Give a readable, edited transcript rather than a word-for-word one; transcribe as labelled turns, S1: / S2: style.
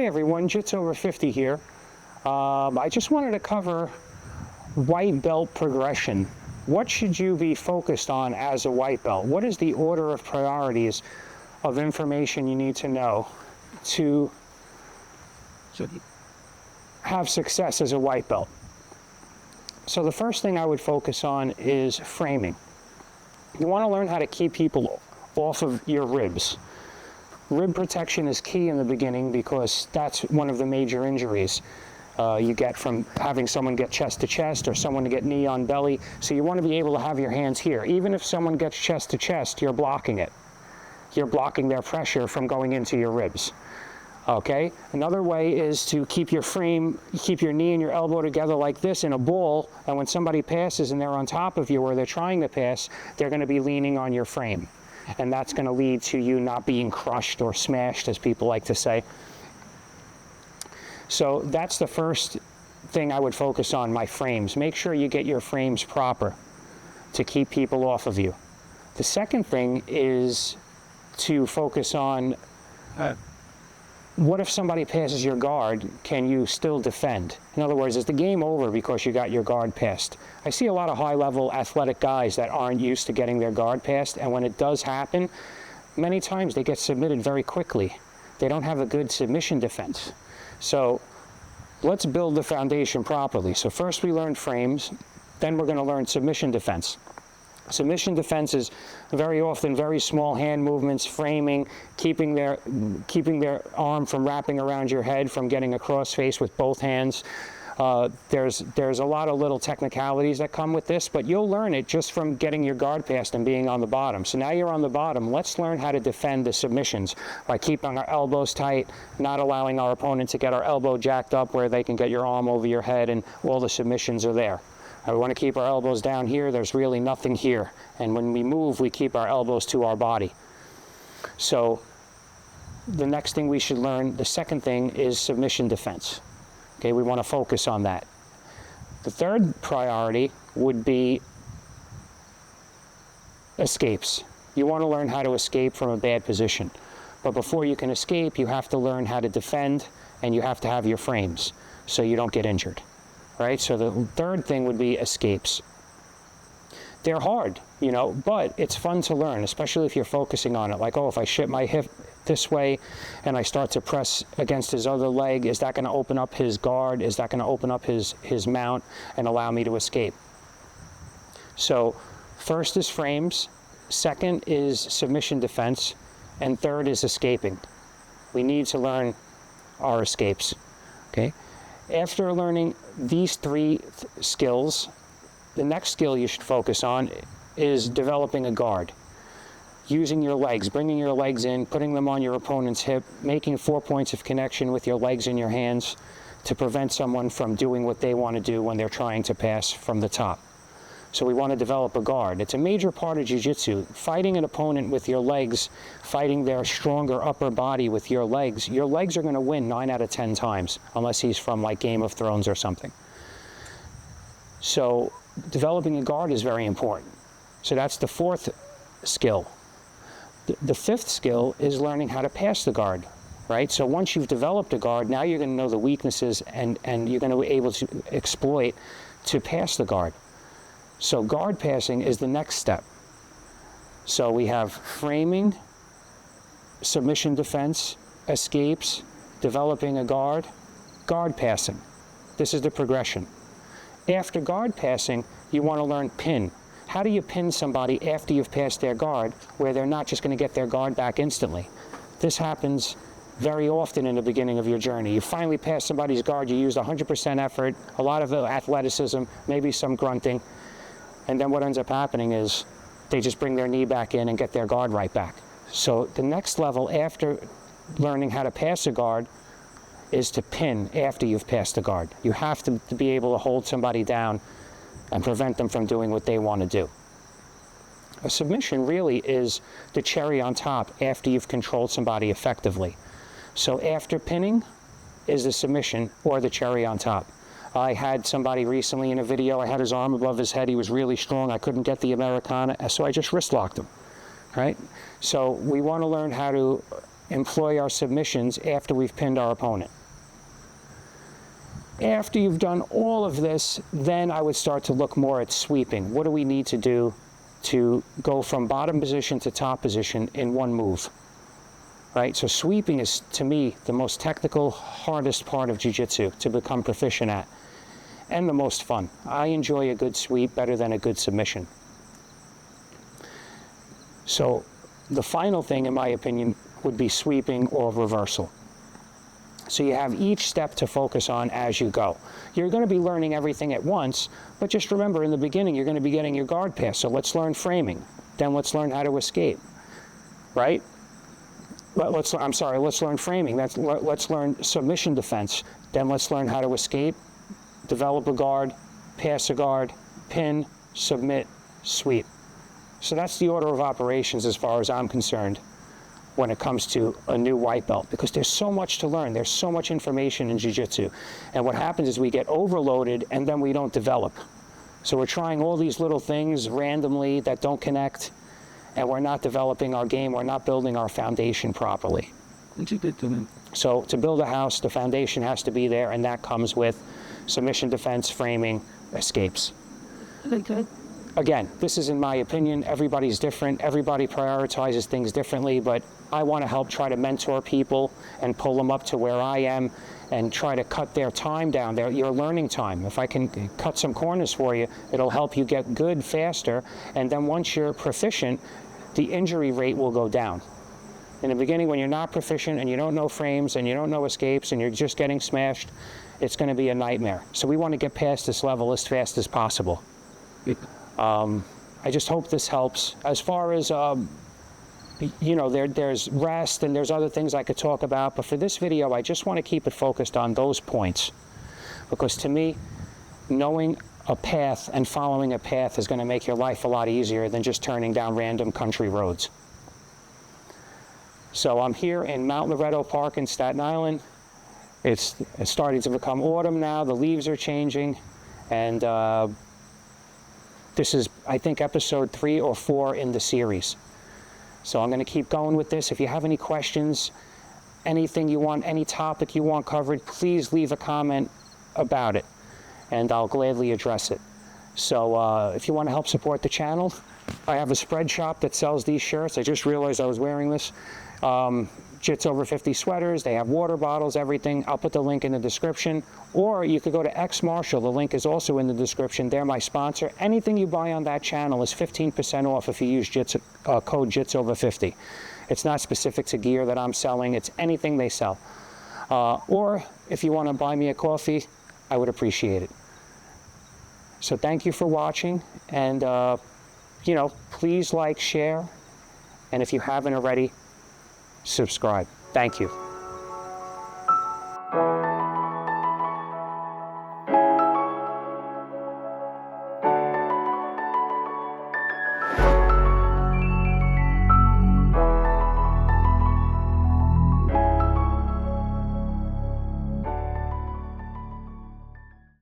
S1: Hi everyone, Jits over 50 here. I just wanted to cover white belt progression. What should you be focused on as a white belt? What is the order of priorities of information you need to know to have success as a white belt? So the first thing I would focus on is framing. You want to learn how to keep people off of your ribs. Rib protection is key in the beginning because that's one of the major injuries you get from having someone get chest to chest or someone to get knee on belly. So you want to be able to have your hands here. Even if someone gets chest to chest, you're blocking it. You're blocking their pressure from going into your ribs. Okay? Another way is to keep your frame, keep your knee and your elbow together like this in a ball, and when somebody passes and they're on top of you or they're trying to pass, they're going to be leaning on your frame. And that's going to lead to you not being crushed or smashed, as people like to say. So that's the first thing I would focus on, my frames. Make sure you get your frames proper to keep people off of you. The second thing is to focus on what if somebody passes your guard, can you still defend? In other words, is the game over because you got your guard passed? I see a lot of high-level athletic guys that aren't used to getting their guard passed, and when it does happen, many times they get submitted very quickly. They don't have a good submission defense. So let's build the foundation properly. So first we learn frames, then we're going to learn submission defense. Submission defense is very often very small hand movements, framing, keeping their arm from wrapping around your head, from getting a crossface with both hands. There's a lot of little technicalities that come with this, but you'll learn it just from getting your guard passed and being on the bottom. So now you're on the bottom. Let's learn how to defend the submissions by keeping our elbows tight, not allowing our opponent to get our elbow jacked up where they can get your arm over your head and all the submissions are there. We want to keep our elbows down here. There's really nothing here. And when we move, we keep our elbows to our body. So the next thing we should learn, the second thing, is submission defense. Okay, we want to focus on that. The third priority would be escapes. You want to learn how to escape from a bad position. But before you can escape, you have to learn how to defend, and you have to have your frames so you don't get injured. Right? So the third thing would be escapes. They're hard, you know, but it's fun to learn, especially if you're focusing on it. Like, oh, if I shift my hip this way and I start to press against his other leg, is that going to open up his guard? Is that going to open up his mount and allow me to escape? So first is frames, second is submission defense, and third is escaping. We need to learn our escapes, okay? After learning these three skills, the next skill you should focus on is developing a guard. Using your legs, bringing your legs in, putting them on your opponent's hip, making 4 points of connection with your legs and your hands to prevent someone from doing what they want to do when they're trying to pass from the top. So we want to develop a guard. It's a major part of jiu-jitsu. Fighting an opponent with your legs, fighting their stronger upper body with your legs are going to win 9 out of 10 times, unless he's from like Game of Thrones or something. So developing a guard is very important. So that's the fourth skill. The fifth skill is learning how to pass the guard, right? So once you've developed a guard, now you're going to know the weaknesses and you're going to be able to exploit to pass the guard. So guard passing is the next step. So we have framing, submission defense, escapes, developing a guard, guard passing. This is the progression. After guard passing, you want to learn pin. How do you pin somebody after you've passed their guard where they're not just going to get their guard back instantly? This happens very often in the beginning of your journey. You finally pass somebody's guard, you used 100% effort, a lot of athleticism, maybe some grunting, and then what ends up happening is they just bring their knee back in and get their guard right back. So the next level after learning how to pass a guard is to pin after you've passed the guard. You have to be able to hold somebody down and prevent them from doing what they want to do. A submission really is the cherry on top after you've controlled somebody effectively. So after pinning is the submission or the cherry on top. I had somebody recently in a video, I had his arm above his head, he was really strong, I couldn't get the Americana, so I just wrist locked him, right? So we want to learn how to employ our submissions after we've pinned our opponent. After you've done all of this, then I would start to look more at sweeping. What do we need to do to go from bottom position to top position in one move? Right? So sweeping is, to me, the most technical, hardest part of jiu-jitsu to become proficient at, and the most fun. I enjoy a good sweep better than a good submission. So the final thing, in my opinion, would be sweeping or reversal. So you have each step to focus on as you go. You're going to be learning everything at once, but just remember, in the beginning, you're going to be getting your guard pass. So let's learn framing. Then let's learn how to escape, right? Let's learn framing. Let's learn submission defense. Then let's learn how to escape, develop a guard, pass a guard, pin, submit, sweep. So that's the order of operations as far as I'm concerned when it comes to a new white belt, because there's so much to learn. There's so much information in jiu-jitsu. And what happens is we get overloaded and then we don't develop. So we're trying all these little things randomly that don't connect, and we're not developing our game. We're not building our foundation properly. So to build a house, the foundation has to be there, and that comes with submission defense, framing, escapes. Again, this is in my opinion. Everybody's different. Everybody prioritizes things differently, but I want to help try to mentor people and pull them up to where I am and try to cut their time down, your learning time. If I can cut some corners for you, it'll help you get good faster, and then once you're proficient, the injury rate will go down. In the beginning, when you're not proficient and you don't know frames and you don't know escapes and you're just getting smashed, it's going to be a nightmare. So we want to get past this level as fast as possible. I just hope this helps. As far as, you know, there's rest and there's other things I could talk about, but for this video, I just want to keep it focused on those points. Because to me, knowing a path and following a path is going to make your life a lot easier than just turning down random country roads. So I'm here in Mount Loretto Park in Staten Island. It's starting to become autumn now. The leaves are changing, and this is, I think, episode 3 or 4 in the series. So I'm going to keep going with this. If you have any questions, anything you want, any topic you want covered, please leave a comment about it, and I'll gladly address it. So if you want to help support the channel, I have a spread shop that sells these shirts. I just realized I was wearing this. Jits Over 50 sweaters. They have water bottles, everything. I'll put the link in the description. Or you could go to X Marshall. The link is also in the description. They're my sponsor. Anything you buy on that channel is 15% off if you use code Jits Over 50. It's not specific to gear that I'm selling. It's anything they sell. Or if you want to buy me a coffee, I would appreciate it. So thank you for watching. And, you know, please like, share. And if you haven't already, subscribe. Thank you.